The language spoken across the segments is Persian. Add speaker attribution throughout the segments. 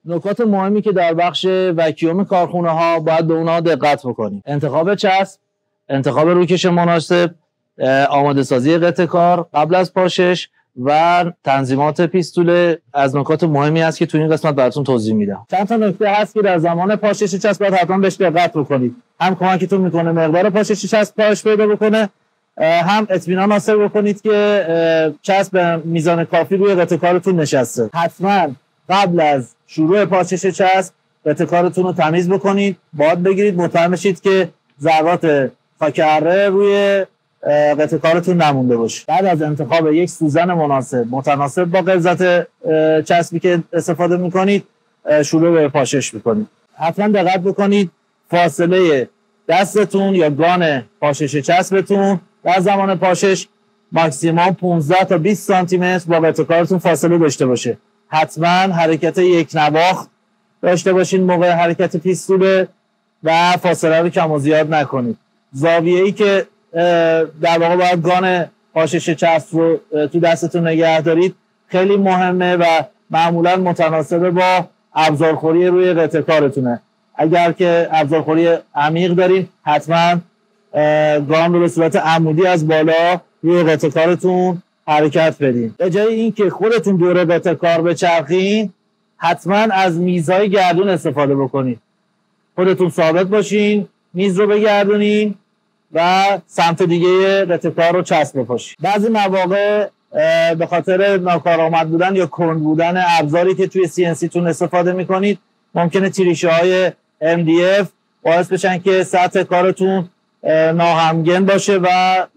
Speaker 1: نکات مهمی که در بخش وکیوم کارخونه ها باید به اونها دقت بکنید: انتخاب چسب، انتخاب روکش مناسب، آماده سازی قطع کار قبل از پاشش و تنظیمات پیستول از نکات مهمی است که تو این قسمت براتون توضیح میدم. چند تا نکته هست که در زمان پاشش چسب باید حتما بهش دقت بکنید. هم کمکتون میکنه مقدار پاشش چسب کاهش پیدا بکنه، هم اطمینان حاصل بکنید که چسب به میزان کافی روی قطع کارتون نشسته. حتما قبل از شروع پاشش چسب قطع کارتون رو تمیز بکنید، باد بگیرید، مطمئن بشید که ذرات خاک اره روی قطع کارتون نمونده باشه. بعد از انتخاب یک سوزن مناسب متناسب با غلظت چسبی که استفاده میکنید شروع به پاشش میکنید. حتما دقت بکنید فاصله دستتون یا گان پاشش چسبتون در زمان پاشش ماکسیمم 15 تا 20 سانتی متر با قطع کارتون فاصله داشته باشه. حتما حرکت یک نواخت داشته باشین موقع حرکت پیستول و فاصله رو کم و زیاد نکنید. زاویه‌ای که در واقع باید گان پاشش چسب رو تو دستتون نگه دارید خیلی مهمه و معمولا متناسب با ابزارخوری روی قطع کارتونه. اگر که ابزارخوری عمیق دارین حتما گام رو به صورت عمودی از بالا روی قطع کارتون حرکت بدین. به جای اینکه خودتون دور قطع کار بچرخین حتما از میزهای گردون استفاده بکنید. خودتون ثابت باشین، میز رو بگردونین و سمت دیگه قطع کار رو چسب بپاشین. بعضی مواقع به خاطر ناکارآمد بودن یا کند بودن ابزاری که توی CNC تون استفاده میکنید ممکنه تیریشه های MDF باعث بشن که سطح کارتون ناهمگن باشه و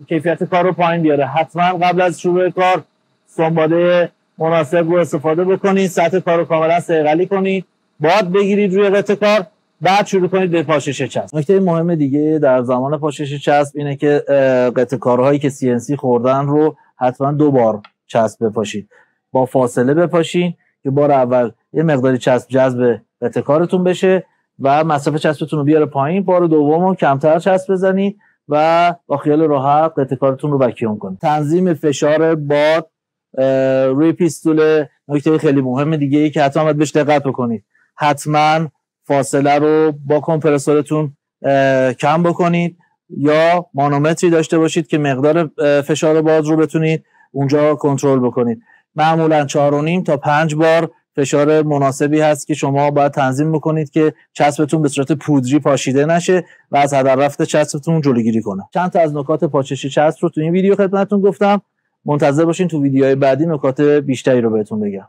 Speaker 1: کیفیت کار رو پایین بیاره. حتما قبل از شروع کار سنباده مناسب رو استفاده بکنید، سطح کار رو کاملا صیقلی کنید، باد بگیرید روی قطع کار، بعد شروع کنید به پاشش چسب. نکته مهم دیگه در زمان پاشش چسب اینه که قطع کارهایی که CNC خوردن رو حتما 2 بار چسب بپاشید. با فاصله بپاشین که بار اول یه مقداری چسب جذب قطع کارتون بشه و مصرف چسبتون رو بیاره پایین. بار دومو کمتر چسب بزنید و با خیال راحت قطع کارتون رو وکیوم کنید. تنظیم فشار باد روی پیستول نکته خیلی مهم دیگه ای که حتما باید بهش دقت بکنید. حتما فاصله رو با کمپرسورتون کم بکنید یا مانومتری داشته باشید که مقدار فشار باد رو بتونید اونجا کنترل بکنید. معمولا 4.5 تا 5 بار فشار مناسبی هست که شما باید تنظیم بکنید که چسبتون به صورت پودری پاشیده نشه و از هدر رفت چسبتون جلوگیری کنه. چند تا از نکات پاشش چسب رو تو این ویدیو خدمتتون گفتم. منتظر باشین تو ویدیوهای بعدی نکات بیشتری رو بهتون بگم.